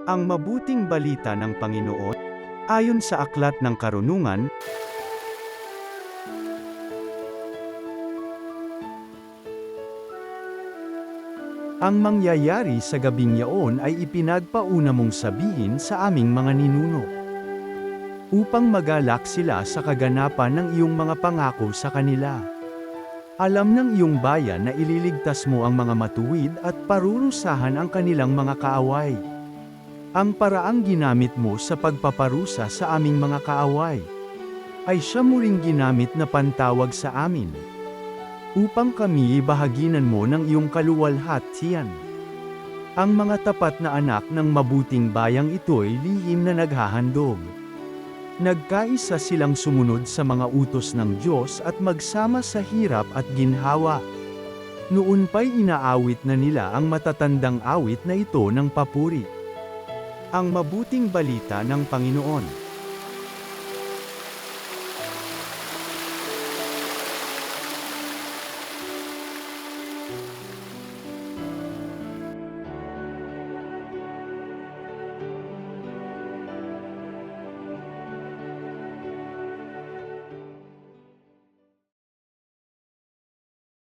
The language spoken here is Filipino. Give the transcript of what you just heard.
Ang mabuting balita ng Panginoon, ayon sa Aklat ng Karunungan, ang mangyayari sa gabing yaon ay ipinagpauna mong sabihin sa aming mga ninuno, upang magalak sila sa kaganapan ng iyong mga pangako sa kanila. Alam ng iyong bayan na ililigtas mo ang mga matuwid at parurusahan ang kanilang mga kaaway. Ang paraang ginamit mo sa pagpaparusa sa aming mga kaaway, ay siya mo ring ginamit na pantawag sa amin, upang kami ibahaginan mo ng iyong kaluwalhatian. Ang mga tapat na anak ng mabuting bayang ito'y lihim na naghahandog. Nagkaisa silang sumunod sa mga utos ng Diyos at magsama sa hirap at ginhawa. Noon pa'y inaawit na nila ang matatandang awit na ito ng papuri. Ang mabuting balita ng Panginoon.